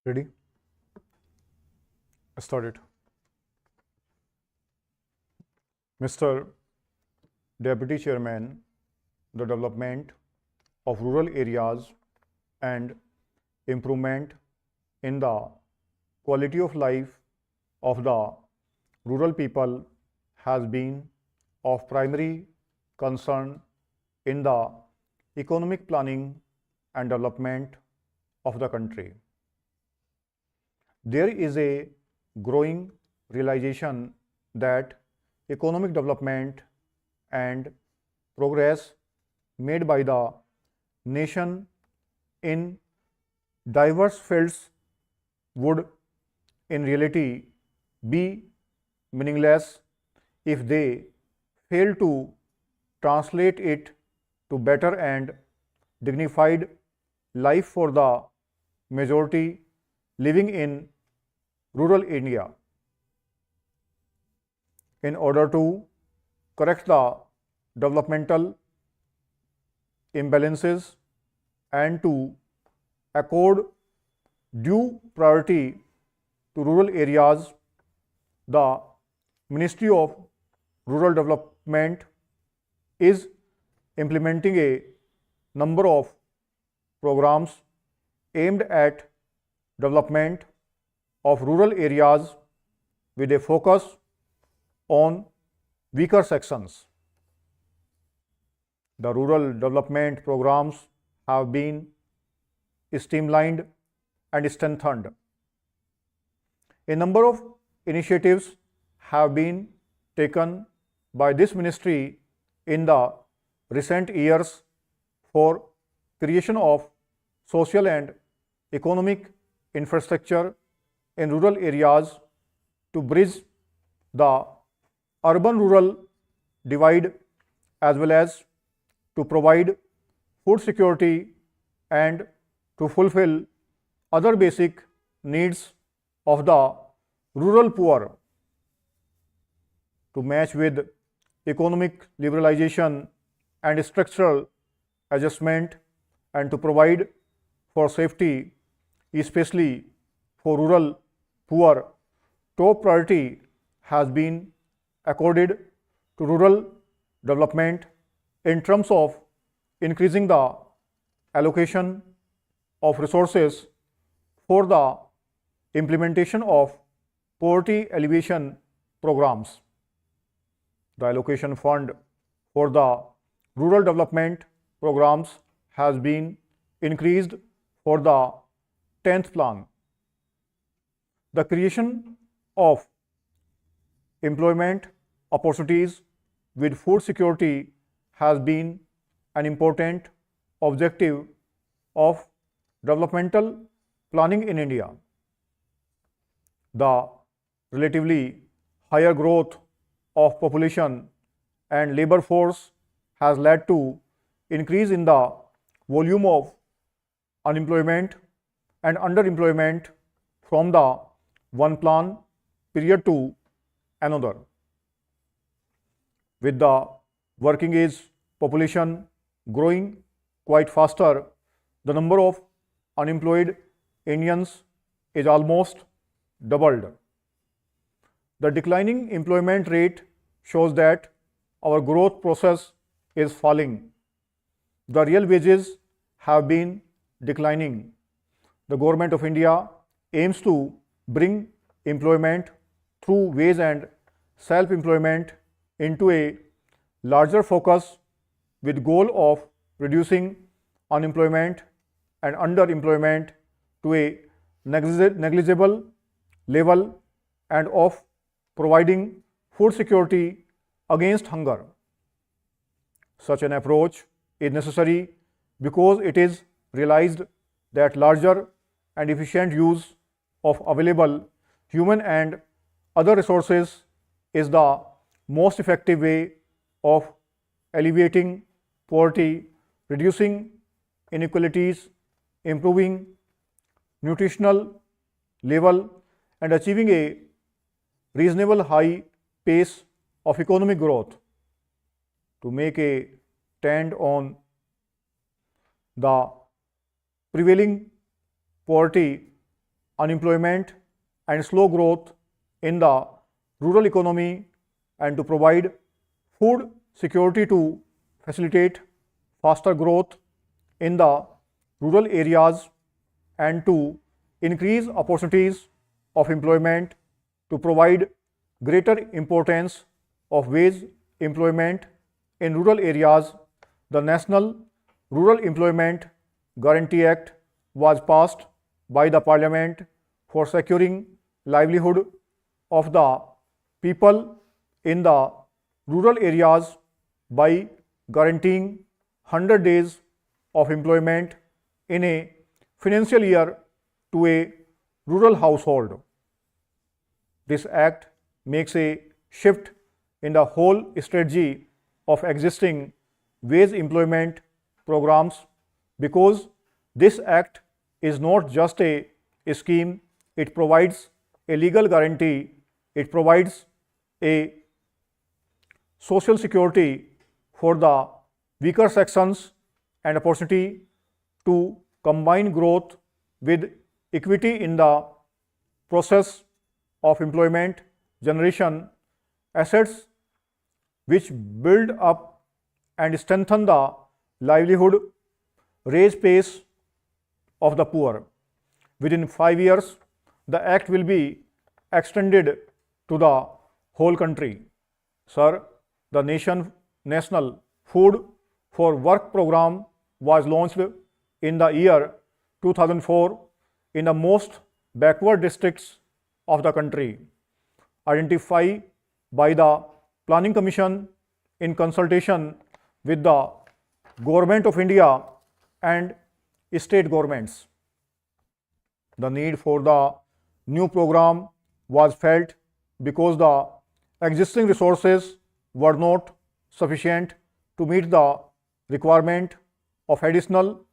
Ready? Start it. Mr. Deputy Chairman, the development of rural areas and improvement in the quality of life of the rural people has been of primary concern in the economic planning and development of the country. There is a growing realization that economic development and progress made by the nation in diverse fields would in reality be meaningless if they fail to translate it to better and dignified life for the majority living in rural India. In order to correct the developmental imbalances and to accord due priority to rural areas, the Ministry of Rural Development is implementing a number of programs aimed at development of rural areas with a focus on weaker sections. The rural development programs have been streamlined and strengthened. A number of initiatives have been taken by this ministry in the recent years for creation of social and economic infrastructure in rural areas to bridge the urban-rural divide as well as to provide food security and to fulfill other basic needs of the rural poor. To match with economic liberalization and structural adjustment and to provide for safety, especially for rural poor, top priority has been accorded to rural development in terms of increasing the allocation of resources for the implementation of poverty alleviation programs. The allocation fund for the rural development programs has been increased for the 10th plan. The creation of employment opportunities with food security has been an important objective of developmental planning in India. The relatively higher growth of population and labor force has led to increase in the volume of unemployment and underemployment from the one plan period to another. With the working age population growing quite faster, the number of unemployed Indians is almost doubled. The declining employment rate shows that our growth process is falling. The real wages have been declining. The Government of India aims to bring employment through wage and self-employment into a larger focus with goal of reducing unemployment and underemployment to a negligible level and of providing food security against hunger. Such an approach is necessary because it is realized that larger and efficient use of available human and other resources is the most effective way of alleviating poverty, reducing inequalities, improving nutritional level, and achieving a reasonable high pace of economic growth. To make a stand on the prevailing poverty, unemployment and slow growth in the rural economy and to provide food security to facilitate faster growth in the rural areas and to increase opportunities of employment, to provide greater importance of wage employment in rural areas, the National Rural Employment Guarantee Act was passed by the Parliament for securing livelihood of the people in the rural areas by guaranteeing 100 days of employment in a financial year to a rural household. This act makes a shift in the whole strategy of existing wage employment programs, because this act is not just a scheme, it provides a legal guarantee, it provides a social security for the weaker sections and opportunity to combine growth with equity in the process of employment generation, assets which build up and strengthen the livelihood, raise pace of the poor. Within 5 years, the act will be extended to the whole country. Sir, the National Food for Work program was launched in the year 2004 in the most backward districts of the country, identified by the Planning Commission in consultation with the Government of India and state governments. The need for the new program was felt because the existing resources were not sufficient to meet the requirement of additional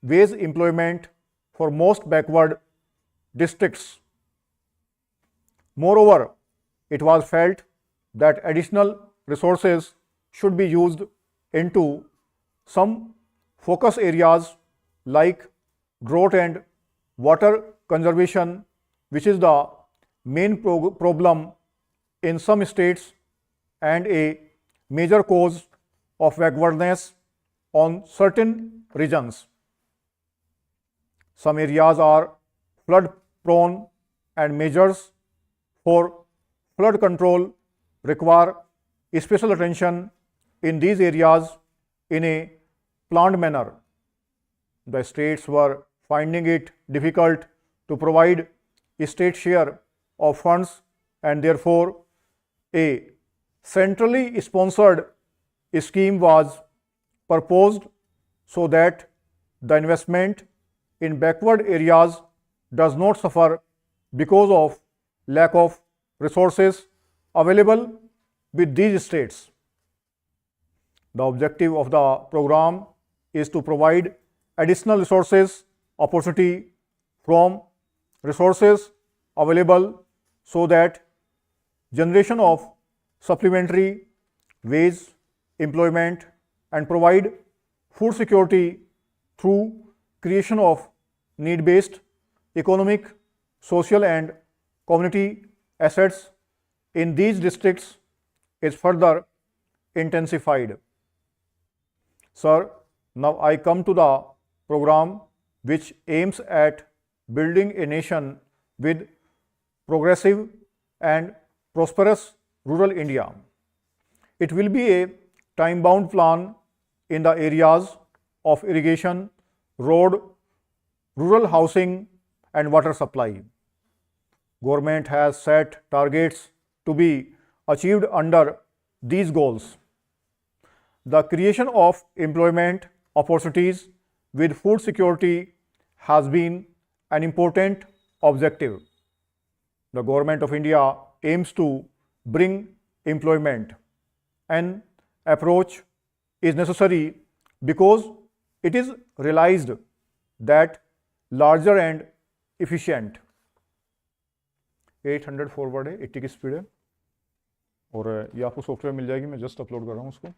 wage employment for most backward districts. Moreover, it was felt that additional resources should be used into some focus areas like drought and water conservation, which is the main problem in some states and a major cause of backwardness on certain regions. Some areas are flood prone and measures for flood control require special attention in these areas in a planned manner. The states were finding it difficult to provide a state share of funds, and therefore a centrally sponsored scheme was proposed so that the investment in backward areas does not suffer because of lack of resources available with these states. The objective of the program is to provide additional resources, opportunity from resources available so that generation of supplementary wage employment and provide food security through creation of need-based economic, social and community assets in these districts is further intensified. Sir, now I come to the program which aims at building a nation with progressive and prosperous rural India. It will be a time-bound plan in the areas of irrigation, road, rural housing and water supply. Government has set targets to be achieved under these goals. The creation of employment opportunities with food security has been an important objective. The Government of India aims to bring employment. An approach is necessary because it is realized that larger and efficient 800 forward है, 80 की speed है और ये आपको software मिल जाएगी, मैं just upload कर रहा हूँ उसको.